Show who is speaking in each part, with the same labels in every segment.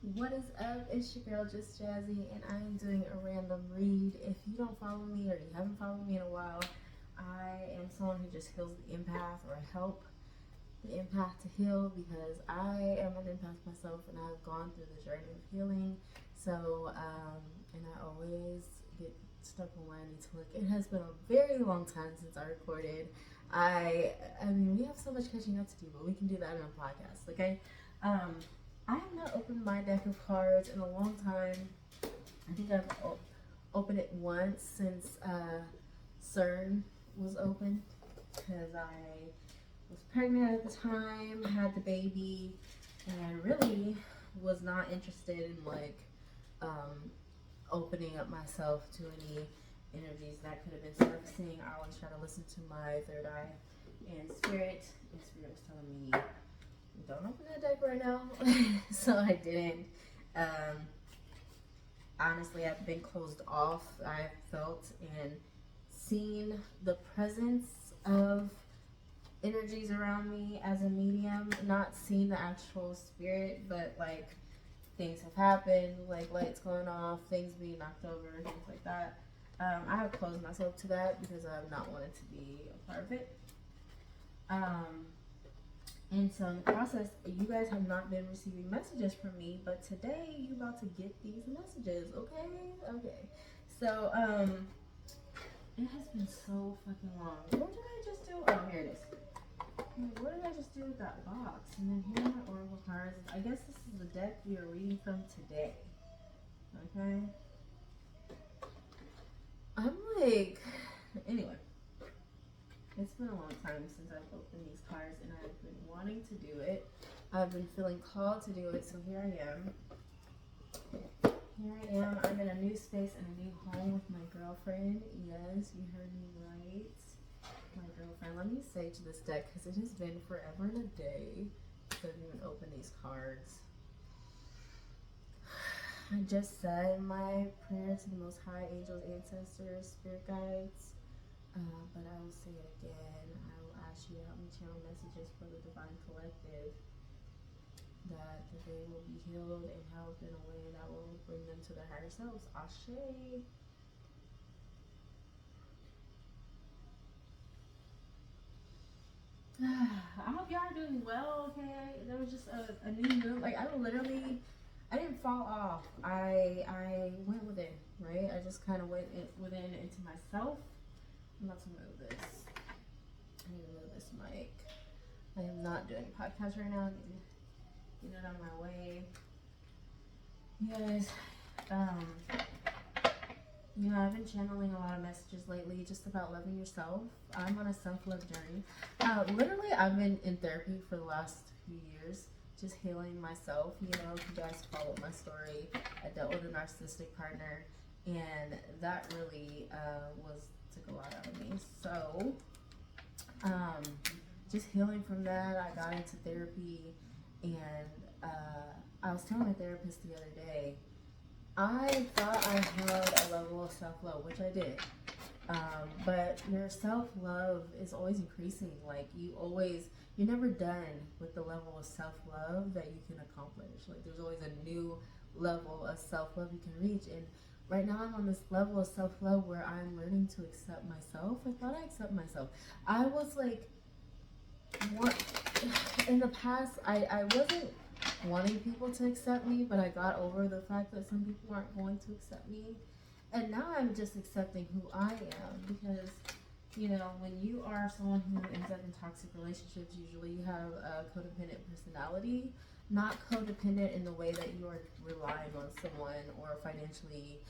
Speaker 1: What is up? It's your girl, Just Jazzy, and I am doing a random read. If you don't follow me or you haven't followed me in a while, I am someone who just heals the empath or help the empath to heal because I am an empath myself and I've gone through the journey of healing. And I always get stuck on where I need to look. It has been a very long time since I recorded. I mean, we have so much catching up to do, but we can do that in a podcast, okay? Um, I have not opened my deck of cards in a long time. I think I've opened it once since CERN was open because I was pregnant at the time, had the baby, and really was not interested in um, opening up myself to any energies that could have been surfacing. I always try to listen to my third eye and spirit. And spirit was telling me, don't open that deck right now. So I didn't. Um, Honestly, I've been closed off. I've felt and seen the presence of energies around me as a medium, not seen the actual spirit, but like things have happened, like lights going off, things being knocked over, things like that. I have closed myself to that because I've not wanted to be a part of it. Um, and so in the process, you guys have not been receiving messages from me, but today you about to get these messages, okay? Okay. So, it has been so fucking long. What did I just do? Oh, here it is. What did I just do with that box? And then here are my oracle cards. I guess this is the deck we are reading from today. Okay. I'm like, anyway, it's been a long time since I've opened these cards and I've been wanting to do it. I've been feeling called to do it, so here I am. Here I am. I'm in a new space and a new home with my girlfriend. Yes, you heard me right. My girlfriend. Let me say to this deck, because it has been forever and a day since I've even opened these cards. I just said my prayer to the Most High, angels, ancestors, spirit guides, but I will say it again. I will ask you to help me channel messages for the Divine Collective that they will be healed and helped in a way that will bring them to their higher selves. Ashe. I hope y'all are doing well, okay? There was just a new moon. Like, I didn't fall off. I went within, right? I just kind of went within into myself. I'm about to move this. I need to move this mic. I am not doing a podcast right now. I need to get it out of my way. You guys, um, I've been channeling a lot of messages lately just about loving yourself. I'm on a self-love journey. Literally, I've been in therapy for the last few years, just healing myself. You know, if you guys follow my story, I dealt with a narcissistic partner, and that really took a lot out of me. So, um, just healing from that, I got into therapy, and I was telling my therapist the other day, I thought I had a level of self love, which I did. But your self love is always increasing. Like, you're never done with the level of self love that you can accomplish. Like, there's always a new level of self love you can reach. And right now, I'm on this level of self love where I'm learning to accept myself. I thought I accept myself. I was like, what? In the past, I wasn't wanting people to accept me, but I got over the fact that some people aren't going to accept me. And now I'm just accepting who I am because, when you are someone who ends up in toxic relationships, usually you have a codependent personality. Not codependent in the way that you are relying on someone or financially,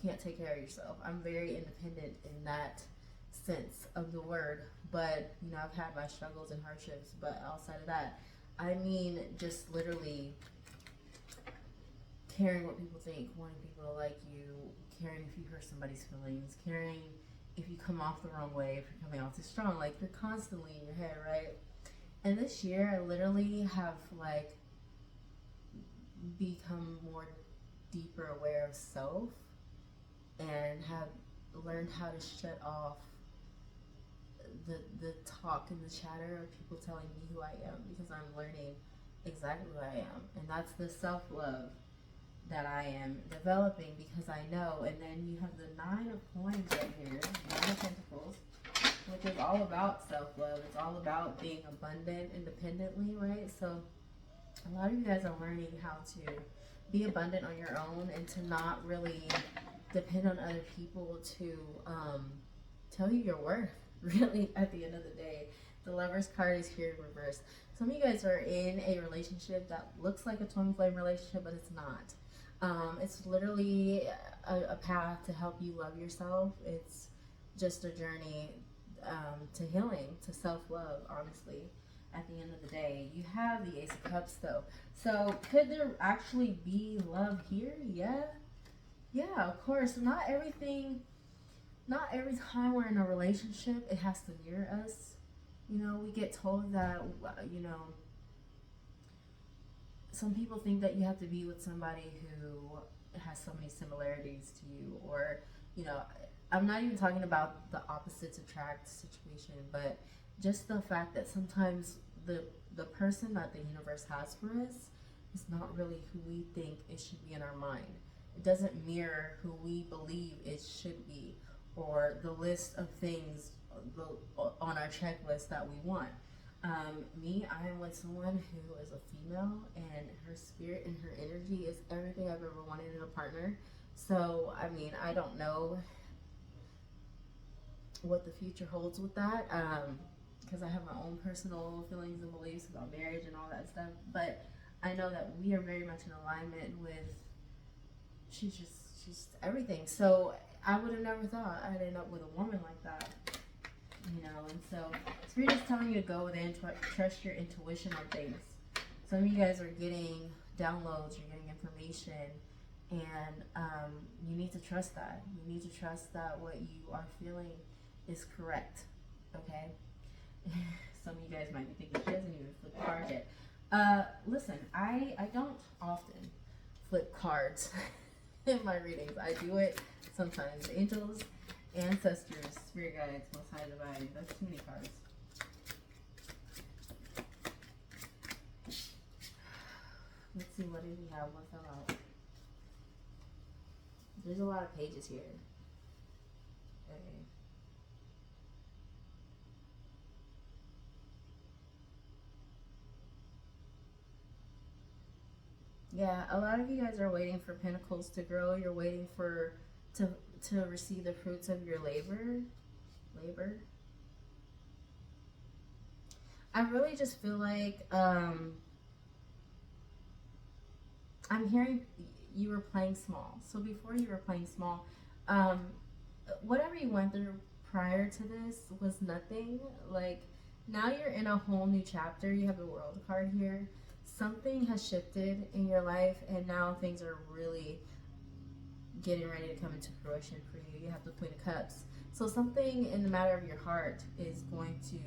Speaker 1: can't take care of yourself. I'm very independent in that sense of the word, but I've had my struggles and hardships. But outside of that, I mean, just literally caring what people think, wanting people to like you, caring if you hurt somebody's feelings, caring if you come off the wrong way, if you're coming off too strong. Like, you're constantly in your head, right? And this year, I literally have like become more deeper aware of self and have learned how to shut off the talk and the chatter of people telling me who I am because I'm learning exactly who I am. And that's the self love that I am developing because I know. And then you have the Nine of Coins right here, Nine of Pentacles, which is all about self love. It's all about being abundant independently, right? So a lot of you guys are learning how to be abundant on your own and to not really depend on other people to tell you your worth. Really, at the end of the day, the Lover's card is here in reverse. Some of you guys are in a relationship that looks like a twin flame relationship, but it's not. It's literally a path to help you love yourself. It's just a journey to healing, to self-love, honestly. At the end of the day, you have the Ace of Cups, though. So could there actually be love here? Yeah, of course. Not every time we're in a relationship it has to mirror us. We get told that, some people think that you have to be with somebody who has so many similarities to you, or I'm not even talking about the opposites attract situation, but just the fact that sometimes the person that the universe has for us is not really who we think it should be in our mind. It doesn't mirror who we believe it should be, or the list of things on our checklist that we want. I am with someone who is a female, and her spirit and her energy is everything I've ever wanted in a partner. So, I don't know what the future holds with that, because I have my own personal feelings and beliefs about marriage and all that stuff. But I know that we are very much in alignment with. She's just everything. So I would have never thought I'd end up with a woman like that. And so Spirit is telling you to go within, trust your intuition on things. Some of you guys are getting downloads, you're getting information, and you need to trust that. You need to trust that what you are feeling is correct, okay? Some of you guys might be thinking, she hasn't even flipped cards yet. Listen, I don't often flip cards in my readings. I do it sometimes. Angels, ancestors, spirit guides, most high divine. That's too many cards. Let's see, what did we have? What fell out? There's a lot of pages here. Okay. Yeah, a lot of you guys are waiting for pentacles to grow. You're waiting for to receive the fruits of your labor. I really just feel like I'm hearing you were playing small. So before you were playing small, whatever you went through prior to this was nothing. Like, now you're in a whole new chapter. You have the World card here. Something has shifted in your life, and now things are really getting ready to come into fruition for you. You have the Queen of Cups. So something in the matter of your heart is going to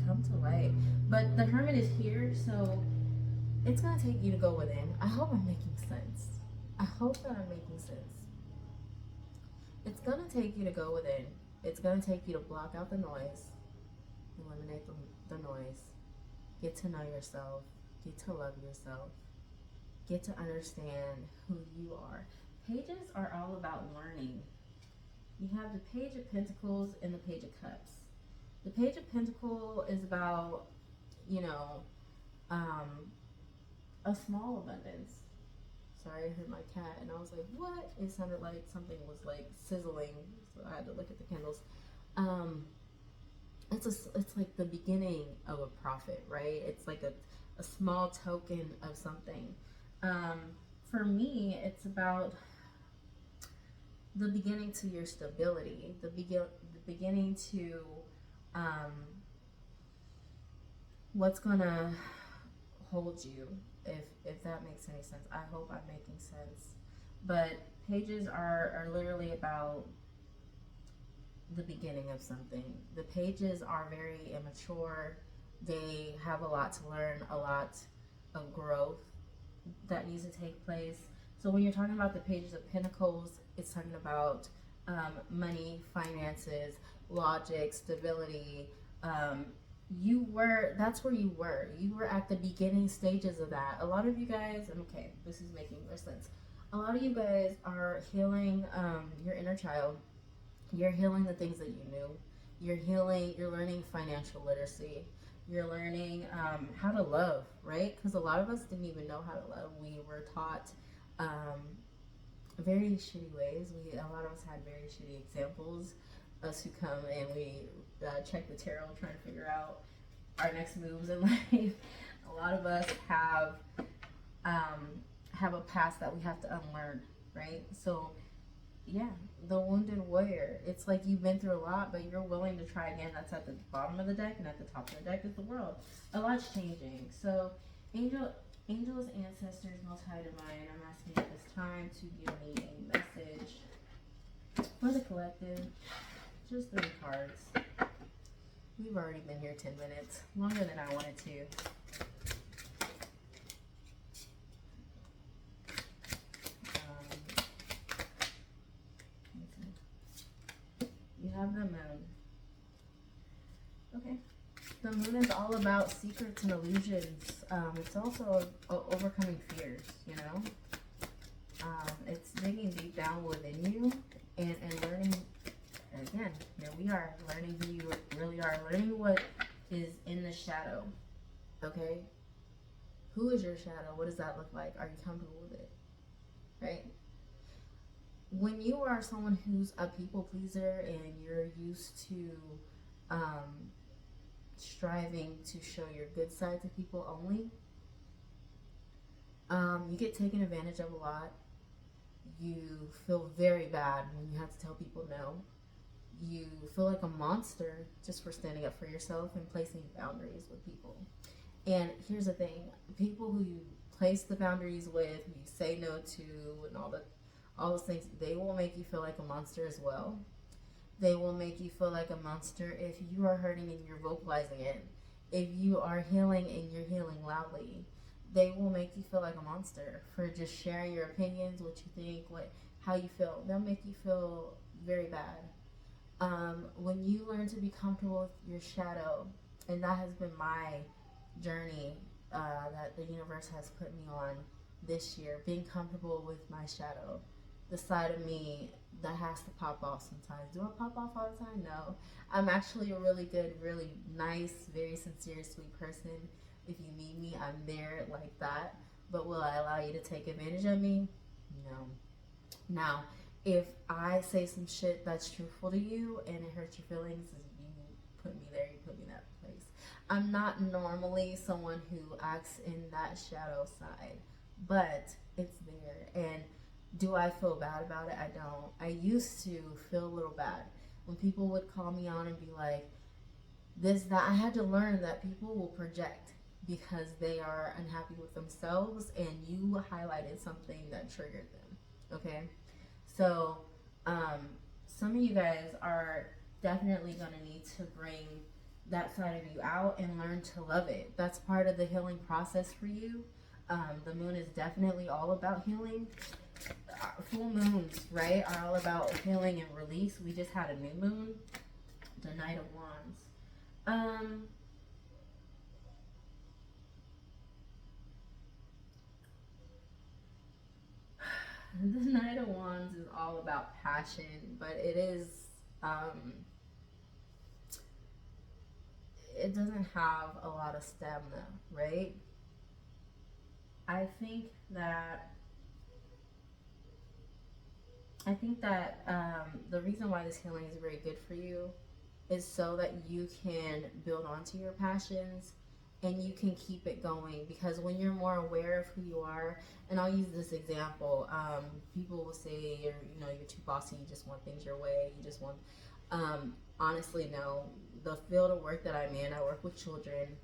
Speaker 1: come to light. But the Hermit is here, so it's going to take you to go within. I hope I'm making sense. I hope that I'm making sense. It's going to take you to go within. It's going to take you to block out the noise, eliminate the noise, get to know yourself, get to love yourself, get to understand who you are. Pages are all about learning. You have the Page of Pentacles and the Page of Cups. The Page of Pentacles is about, a small abundance. Sorry, I heard my cat and I was like, what? It sounded like something was like sizzling, so I had to look at the candles. It's like the beginning of a profit, right? It's like a small token of something. For me, it's about the beginning to your stability, the beginning to what's gonna hold you, if that makes any sense. I hope I'm making sense. But pages are literally about the beginning of something. The pages are very immature. They have a lot to learn, a lot of growth that needs to take place. So when you're talking about the Pages of Pentacles, it's talking about money, finances, logic, stability, that's where you were at the beginning stages of that. A lot of you guys, and okay, this is making more sense. A lot of you guys are healing your inner child. You're healing the things that you knew. You're learning financial literacy. You're learning how to love, right? Because a lot of us didn't even know how to love. We were taught um, very shitty ways. A lot of us had very shitty examples. Us who come and we check the tarot, trying to figure out our next moves in life. A lot of us have a past that we have to unlearn, right? So yeah, the wounded warrior. It's like you've been through a lot, but you're willing to try again. That's at the bottom of the deck, and at the top of the deck is the world. A lot's changing. So angels, ancestors, most high divine, I'm asking at this time to give me a message for the collective. Just 3 cards. We've already been here 10 minutes, longer than I wanted to. You have the moon. Okay. The moon is all about secrets and illusions. It's also overcoming fears, you know? It's digging deep down within you and learning. Again, here we are, learning who you really are, learning what is in the shadow, okay? Who is your shadow? What does that look like? Are you comfortable with it, right? When you are someone who's a people pleaser and you're used to striving to show your good side to people only, you get taken advantage of a lot. You feel very bad when you have to tell people no. You feel like a monster just for standing up for yourself and placing boundaries with people. And here's the thing, people who you place the boundaries with, who you say no to, and all those things, they will make you feel like a monster as well. They will make you feel like a monster if you are hurting and you're vocalizing it. If you are healing and you're healing loudly, they will make you feel like a monster for just sharing your opinions, what you think, how you feel. They'll make you feel very bad. When you learn to be comfortable with your shadow, and that has been my journey that the universe has put me on this year, being comfortable with my shadow, the side of me that has to pop off sometimes. Do I pop off all the time? No. I'm actually a really good, really nice, very sincere, sweet person. If you need me, I'm there like that. But will I allow you to take advantage of me? No. Now, if I say some shit that's truthful to you and it hurts your feelings, you put me there, you put me in that place. I'm not normally someone who acts in that shadow side, but it's there. And do I feel bad about it? I don't. I used to feel a little bad when people would call me on and be like, this, that. I had to learn that people will project because they are unhappy with themselves and you highlighted something that triggered them. Okay? So, some of you guys are definitely going to need to bring that side of you out and learn to love it. That's part of the healing process for you. The moon is definitely all about healing. Full moons, right, are all about healing and release. We just had a new moon, the Knight of Wands. The Knight of Wands is all about passion, but it doesn't have a lot of stamina, right? I think that the reason why this healing is very good for you is so that you can build onto your passions and you can keep it going, because when you're more aware of who you are, and I'll use this example, people will say you're too bossy, you just want things your way, you just want, honestly no. The field of work that I'm in, I work with children.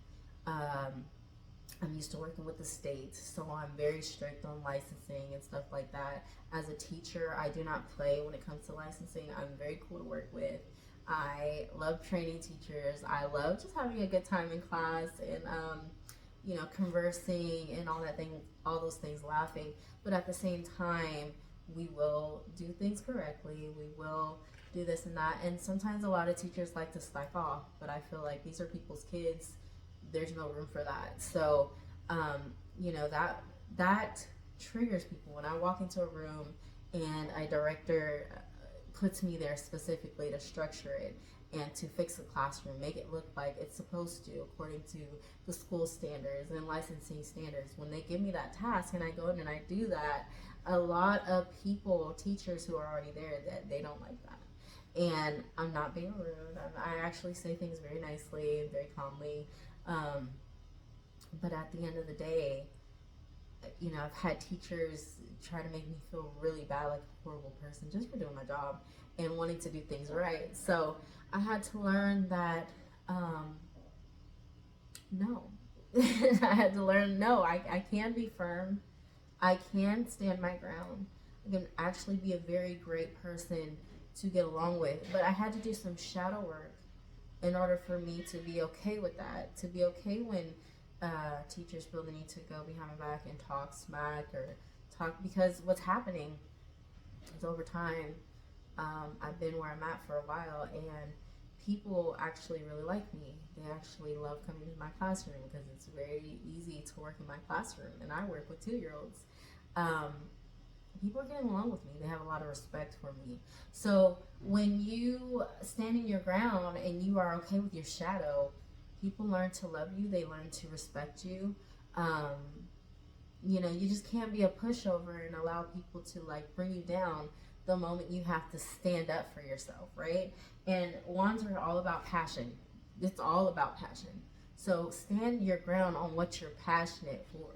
Speaker 1: I'm used to working with the state, so I'm very strict on licensing and stuff like that. As a teacher, I do not play when it comes to licensing. I'm very cool to work with. I love training teachers. I love just having a good time in class and conversing and all those things, laughing. But at the same time, we will do things correctly. We will do this and that. And sometimes a lot of teachers like to slack off, but I feel like these are people's kids. There's no room for that. So, you know, that triggers people. When I walk into a room and a director puts me there specifically to structure it and to fix the classroom, make it look like it's supposed to according to the school standards and licensing standards. When they give me that task and I go in and I do that, a lot of people, teachers who are already there, that they don't like that. And I'm not being rude. I actually say things very nicely, very calmly. But at the end of the day, you know, I've had teachers try to make me feel really bad, like a horrible person, just for doing my job and wanting to do things right. So I had to learn that, no. I had to learn, no, I can be firm. I can stand my ground. I can actually be a very great person to get along with. But I had to do some shadow work in order for me to be okay with that, to be okay when teachers feel the need to go behind my back and talk smack or talk, because what's happening is over time, I've been where I'm at for a while, and people actually really like me. They actually love coming to my classroom because it's very easy to work in my classroom, and I work with 2-year-olds. People are getting along with me. They have a lot of respect for me. So when you stand in your ground and you are okay with your shadow, people learn to love you. They learn to respect you. You know, you just can't be a pushover and allow people to like bring you down the moment you have to stand up for yourself, right? And wands are all about passion. It's all about passion. So stand your ground on what you're passionate for.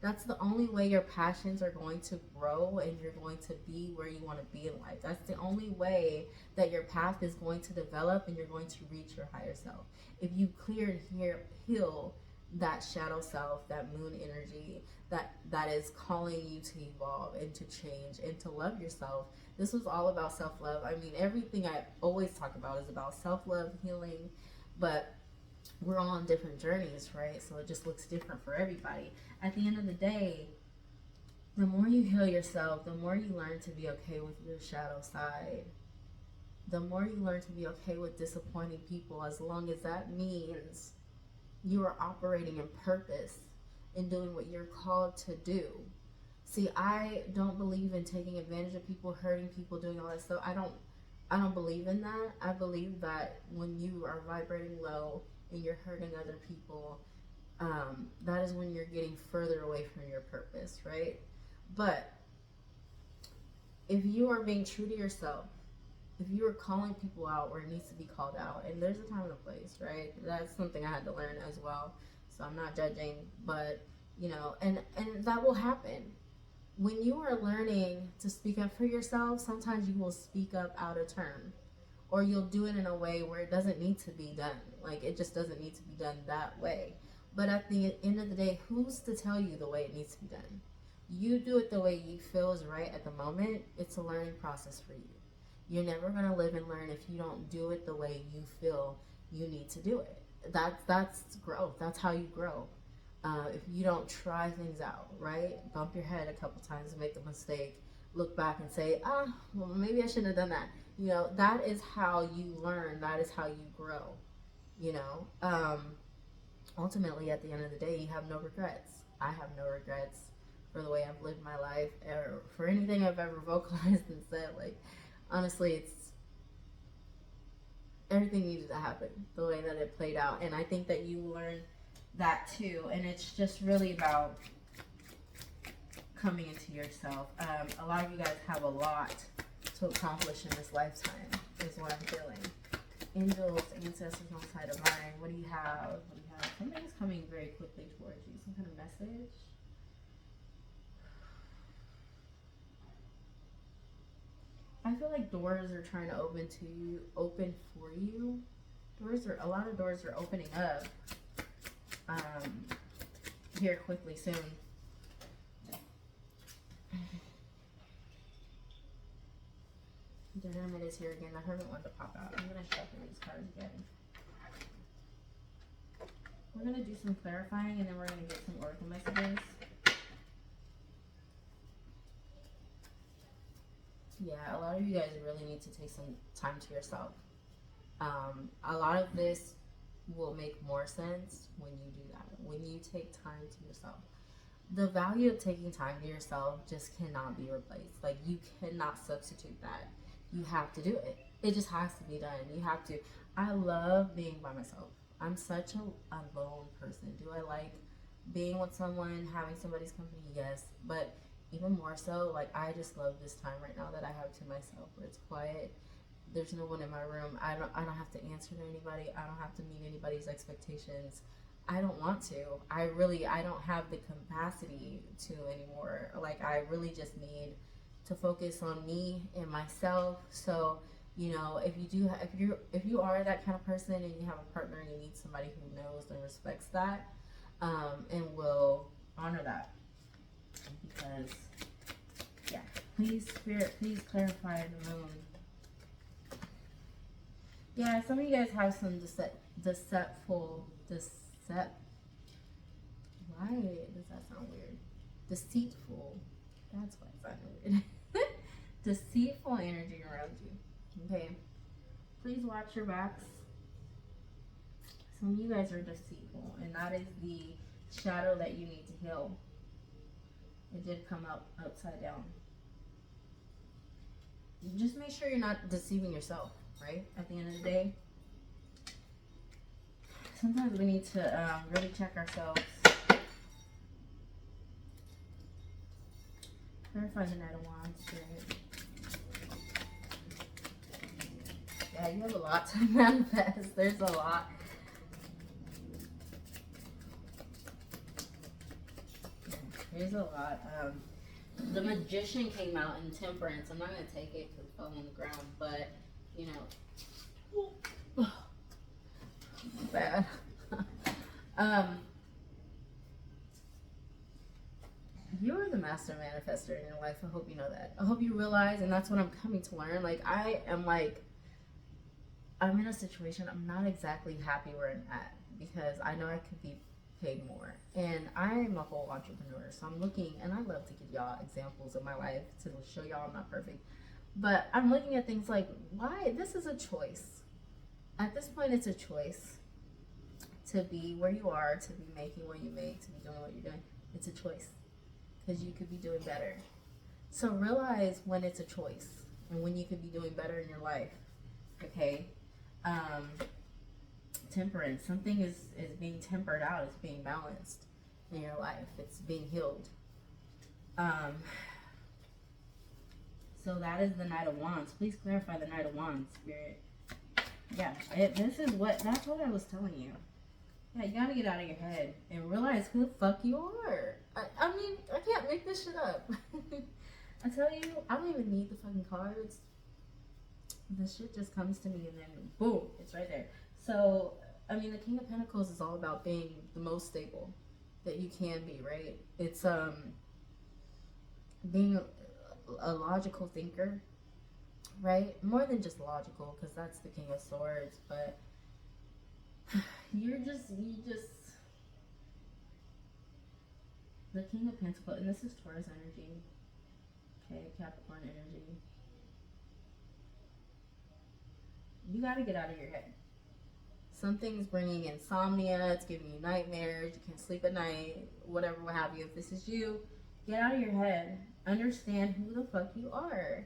Speaker 1: That's the only way your passions are going to grow and you're going to be where you want to be in life. That's the only way that your path is going to develop and you're going to reach your higher self. If you clear and heal that shadow self, that moon energy, that is calling you to evolve and to change and to love yourself. This was all about self-love. I mean, everything I always talk about is about self-love, healing, but we're all on different journeys, right? So it just looks different for everybody. At the end of the day, the more you heal yourself, the more you learn to be okay with your shadow side. The more you learn to be okay with disappointing people, as long as that means you are operating in purpose and doing what you're called to do. See, I don't believe in taking advantage of people, hurting people, doing all that stuff. I don't believe in that. I believe that when you are vibrating low and you're hurting other people, that is when you're getting further away from your purpose, right? But if you are being true to yourself, if you are calling people out where it needs to be called out, and there's a time and a place, right? That's something I had to learn as well. So I'm not judging, but you know, and that will happen. When you are learning to speak up for yourself, sometimes you will speak up out of turn, or you'll do it in a way where it doesn't need to be done. Like, it just doesn't need to be done that way. But at the end of the day, who's to tell you the way it needs to be done? You do it the way you feel is right at the moment. It's a learning process for you. You're never going to live and learn if you don't do it the way you feel you need to do it. That's growth. That's how you grow. If you don't try things out, right? Bump your head a couple times and make a mistake. Look back and say, well, maybe I shouldn't have done that. You know, that is how you learn. That is how you grow. You know, ultimately, at the end of the day, you have no regrets. I have no regrets for the way I've lived my life or for anything I've ever vocalized and said. Like, honestly, it's everything needed to happen the way that it played out. And I think that you learn that too. And it's just really about coming into yourself. A lot of you guys have a lot to accomplish in this lifetime, is what I'm feeling. Angels, ancestors, on side of mine. What do you have? What do you have? Something's coming very quickly towards you. Some kind of message. I feel like doors are trying to open for you. A lot of doors are opening up here quickly soon. The Hermit is here again. The Hermit wanted to pop out. I'm going to shuffle these cards again. We're going to do some clarifying and then we're going to get some oracle messages. Yeah, a lot of you guys really need to take some time to yourself. A lot of this will make more sense when you do that. When you take time to yourself. The value of taking time to yourself just cannot be replaced. Like, you cannot substitute that. You have to do it. It just has to be done. You have to. I love being by myself. I'm such a lone person. Do I like being with someone, having somebody's company? Yes. But even more so, like, I just love this time right now that I have to myself, where it's quiet. There's no one in my room. I don't have to answer to anybody. I don't have to meet anybody's expectations. I don't want to. I don't have the capacity to anymore. Like, I really just need to focus on me and myself. So, if you do, if you are that kind of person and you have a partner and you need somebody who knows and respects that, and will honor that, because yeah, please, spirit, please clarify the moon. Yeah, some of you guys have some deceitful. Why does that sound weird? Deceitful. That's why it sounded weird. Deceitful energy around you. Okay. Please watch your backs. Some of you guys are deceitful, and that is the shadow that you need to heal. It did come out upside down. Just make sure you're not deceiving yourself, right? At the end of the day. Sometimes we need to really check ourselves. Clarify the Knight of Wands, Spirit. Yeah, you have a lot to manifest. There's a lot. There's a lot. The Magician came out in Temperance. I'm not going to take it because it fell on the ground, but, bad. You are the master manifester in your life. I hope you know that. I hope you realize, and that's what I'm coming to learn. Like, I'm in a situation, I'm not exactly happy where I'm at, because I know I could be paid more. And I'm a whole entrepreneur, so I'm looking, and I love to give y'all examples of my life to show y'all I'm not perfect. But I'm looking at things like, why? This is a choice. At this point, it's a choice to be where you are, to be making what you make, to be doing what you're doing. It's a choice, because you could be doing better. So realize when it's a choice and when you could be doing better in your life. Okay? Temperance. Something is being tempered out. It's being balanced in your life. It's being healed. So that is the Knight of Wands. Please clarify the Knight of Wands, Spirit. Yeah, that's what I was telling you. Yeah, you gotta get out of your head and realize who the fuck you are. I mean, I can't make this shit up. I tell you, I don't even need the fucking cards. The shit just comes to me and then boom, it's right there. So, I mean, the King of Pentacles is all about being the most stable that you can be, right? It's being a logical thinker, right? More than just logical, because that's the King of Swords, but you just the King of Pentacles, and this is Taurus energy, okay, Capricorn energy. You got to get out of your head. Something's bringing insomnia. It's giving you nightmares. You can't sleep at night. Whatever, what have you. If this is you, get out of your head. Understand who the fuck you are.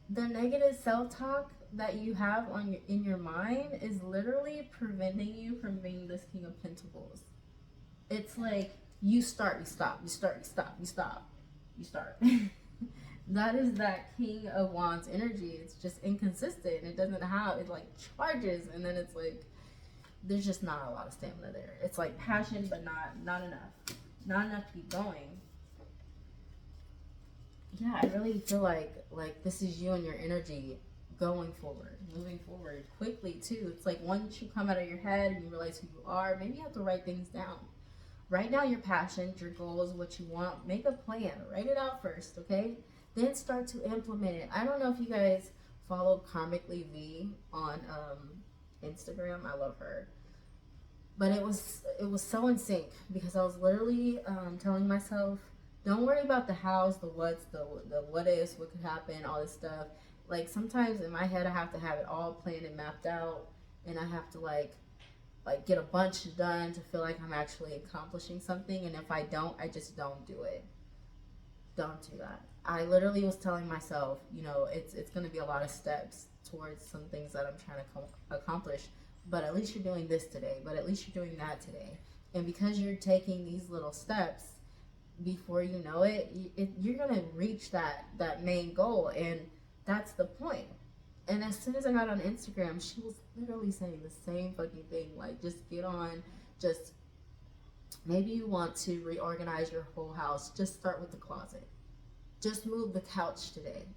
Speaker 1: The negative self-talk that you have in your mind is literally preventing you from being this King of Pentacles. It's like you start, you stop, you start, you stop, you stop, you start. That is that King of Wands energy. It's just inconsistent. It doesn't have, it like charges, and then it's like there's just not a lot of stamina there. It's like passion, but not enough. Not enough to keep going. Yeah, I really feel like this is you and your energy going forward, moving forward quickly too. It's like once you come out of your head and you realize who you are, maybe you have to write things down. Write down your passions, your goals, what you want. Make a plan. Write it out first, okay? Then start to implement it. I don't know if you guys follow Karmically V on Instagram. I love her. But it was so in sync, because I was literally telling myself Don't worry about the hows, the what's, the what ifs, what could happen, all this stuff. Like sometimes in my head, I have to have it all planned and mapped out, and I have to like get a bunch done to feel like I'm actually accomplishing something. And if I don't, I just don't do it. Don't do that. I literally was telling myself, you know, it's going to be a lot of steps towards some things that I'm trying to accomplish. But at least you're doing this today. But at least you're doing that today. And because you're taking these little steps, before you know it, you're going to reach that main goal. And that's the point. And as soon as I got on Instagram, she was literally saying the same fucking thing. Like, just get on, just maybe you want to reorganize your whole house. Just start with the closet. Just move the couch today.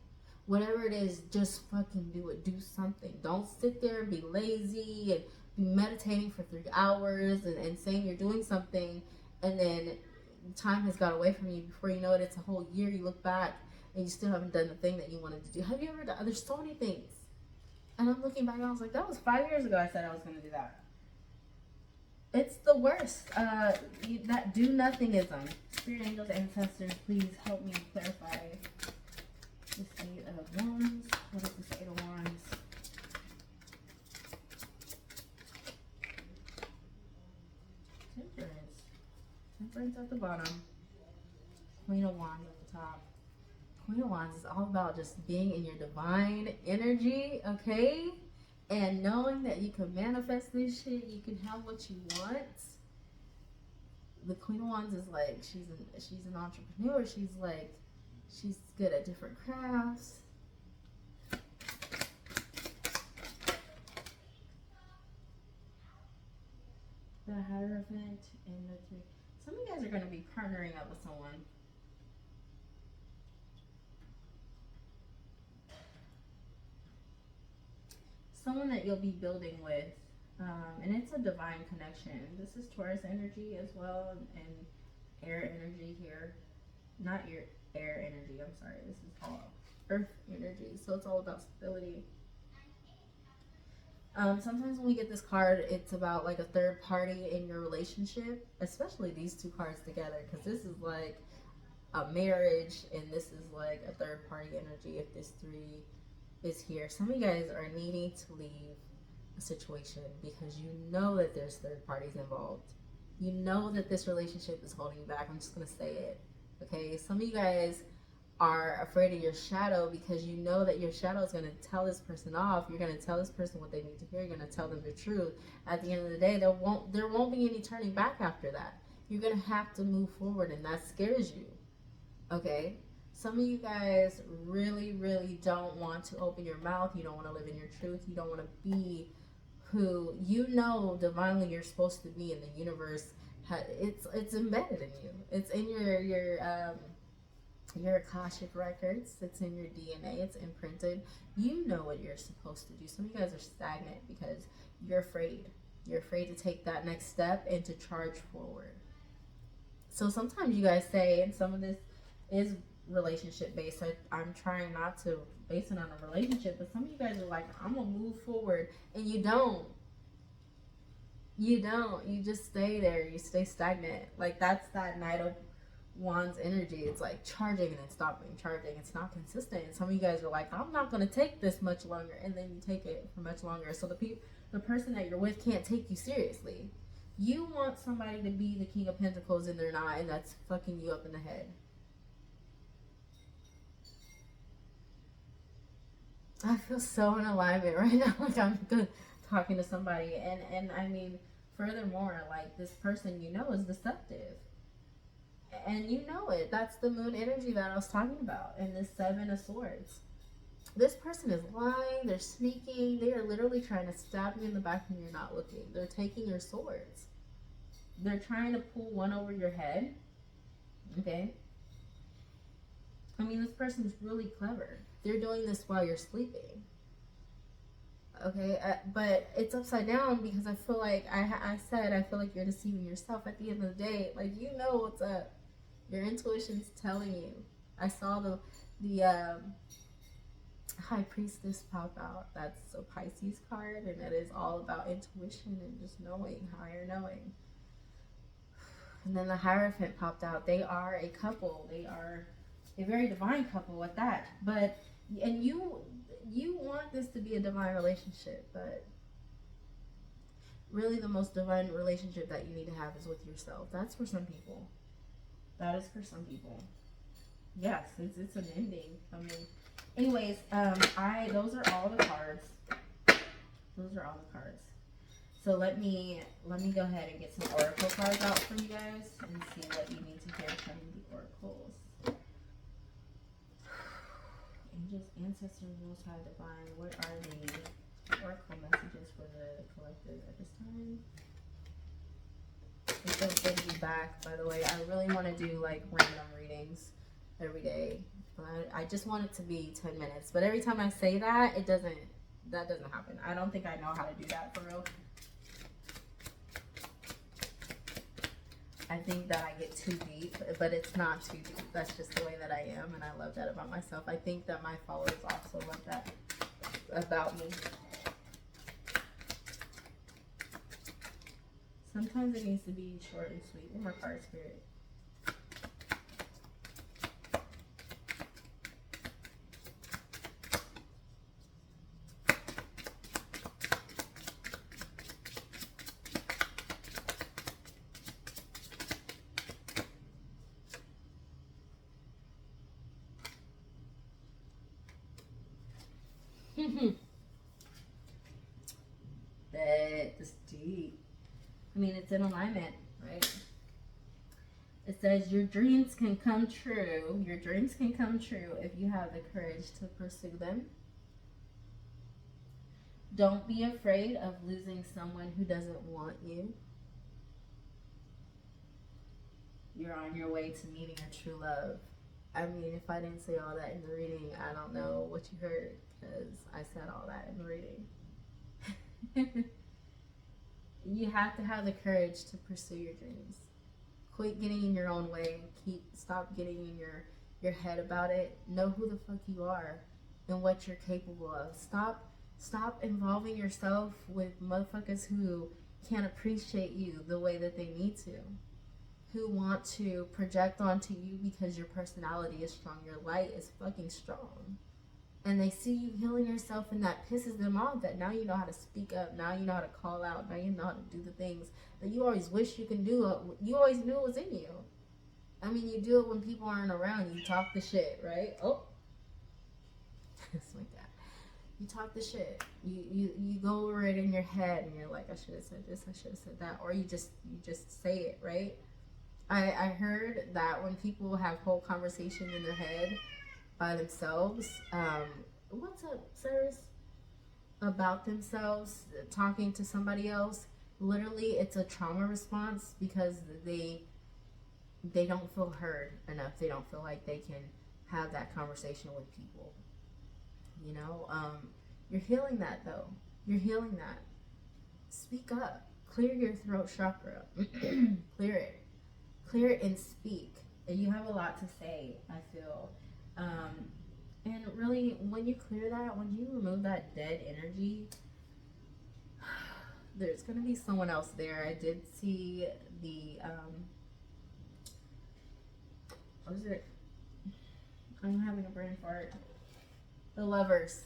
Speaker 1: Whatever it is, just fucking do it. Do something. Don't sit there and be lazy and be meditating for 3 hours and saying you're doing something, and then time has got away from you. Before you know it, it's a whole year. You look back and you still haven't done the thing that you wanted to do. Have you ever done? There's so many things. And I'm looking back and I was like, that was 5 years ago I said I was going to do that. It's the worst. That do nothingism. Spirit angels, ancestors, please help me clarify this 8 of Wands. What is this 8 of Wands? Temperance. Temperance at the bottom. Queen of Wands at the top. Queen of Wands is all about just being in your divine energy, okay? And knowing that you can manifest this shit, you can have what you want. The Queen of Wands is like, she's an entrepreneur. She's good at different crafts. The Hierophant and the three. Some of you guys are going to be partnering up with someone. Someone that you'll be building with, and it's a divine connection. This is Taurus energy as well, and air energy here. Not your air energy, I'm sorry. This is all earth energy, so it's all about stability. Sometimes when we get this card, it's about like a third party in your relationship, especially these two cards together, because this is like a marriage, and this is like a third party energy if this 3 is here. Some of you guys are needing to leave a situation because you know that there's third parties involved. You know that this relationship is holding you back. I'm just going to say it. Okay? Some of you guys are afraid of your shadow because you know that your shadow is going to tell this person off. You're going to tell this person what they need to hear. You're going to tell them the truth. At the end of the day, there won't be any turning back after that. You're going to have to move forward, and that scares you. Okay? Some of you guys really, really don't want to open your mouth. You don't want to live in your truth. You don't want to be who you know divinely you're supposed to be in the universe. It's embedded in you. It's in your Akashic records. It's in your DNA. It's imprinted. You know what you're supposed to do. Some of you guys are stagnant because you're afraid. You're afraid to take that next step and to charge forward. So sometimes you guys say, and some of this is relationship based. I'm trying not to base it on a relationship, but some of you guys are like, I'm gonna move forward, and you don't. You just stay there. You stay stagnant. Like, that's that Knight of Wands energy. It's like charging and then stopping, charging. It's not consistent. And some of you guys are like, I'm not gonna take this much longer, and then you take it for much longer. So the person that you're with can't take you seriously. You want somebody to be the King of Pentacles, and they're not, and that's fucking you up in the head. I feel so in alignment right now, like I'm talking to somebody, and I mean, furthermore, like, this person you know is deceptive, and you know it. That's the moon energy that I was talking about, and this 7 of Swords. This person is lying, they're sneaking, they are literally trying to stab you in the back when you're not looking. They're taking your swords. They're trying to pull one over your head, okay? I mean, this person's really clever. They're doing this while you're sleeping. Okay, but it's upside down because I feel like I feel like you're deceiving yourself at the end of the day. Like, you know what's up. Your intuition's telling you. I saw the High Priestess pop out. That's a Pisces card, and it is all about intuition and just knowing, higher knowing. And then the Hierophant popped out. They are a couple. They are a very divine couple at that. But, and you want this to be a divine relationship, but really the most divine relationship that you need to have is with yourself. That's for some people. That is for some people. Yeah, since it's an ending. I mean, anyways, those are all the cards. Those are all the cards. So let me go ahead and get some oracle cards out for you guys and see what you need to hear from the oracles. Angels, ancestors, most high, divine. What are the oracle messages for the collective at this time? It feels good to be back, by the way. I really want to do like random readings every day, but I just want it to be 10 minutes. But every time I say that, that doesn't happen. I don't think I know how to do that for real. I think that I get too deep, but it's not too deep. That's just the way that I am, and I love that about myself. I think that my followers also love that about me. Sometimes it needs to be short and sweet. One more card, Spirit. That's deep. I mean, it's in alignment, right? It says your dreams can come true. Your dreams can come true if you have the courage to pursue them. Don't be afraid of losing someone who doesn't want you. You're on your way to meeting your true love. I mean, if I didn't say all that in the reading, I don't know what you heard, because I said all that in the reading. You have to have the courage to pursue your dreams. Quit getting in your own way. Stop getting in your head about it. Know who the fuck you are and what you're capable of. Stop involving yourself with motherfuckers who can't appreciate you the way that they need to. Who want to project onto you because your personality is strong. Your light is fucking strong. And they see you healing yourself, and that pisses them off, that now you know how to speak up, now you know how to call out, now you know how to do the things that you always wish you can do. You always knew it was in you. I mean, you do it when people aren't around. You talk the shit, right? Oh, it's like that. You talk the shit. You go over it in your head, and you're like, I should have said this, I should have said that, or you just say it, right? I heard that when people have whole conversations in their head by themselves, what's up, sirs? About themselves, talking to somebody else, literally it's a trauma response, because they don't feel heard enough. They don't feel like they can have that conversation with people. You know, you're healing that though. You're healing that. Speak up. Clear your throat chakra. Clear it. Clear it and speak. And you have a lot to say, I feel. And really, when you clear that, when you remove that dead energy, there's going to be someone else there. I did see the, what is it? I'm having a brain fart. The Lovers.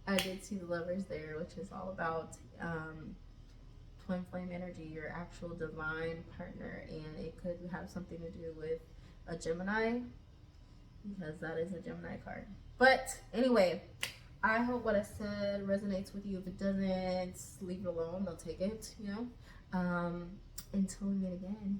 Speaker 1: I did see the Lovers there, which is all about twin flame energy, your actual divine partner, and it could have something to do with a Gemini, because that is a Gemini card. But anyway, I hope what I said resonates with you. If it doesn't, leave it alone. They'll take it, you know. Until we meet again.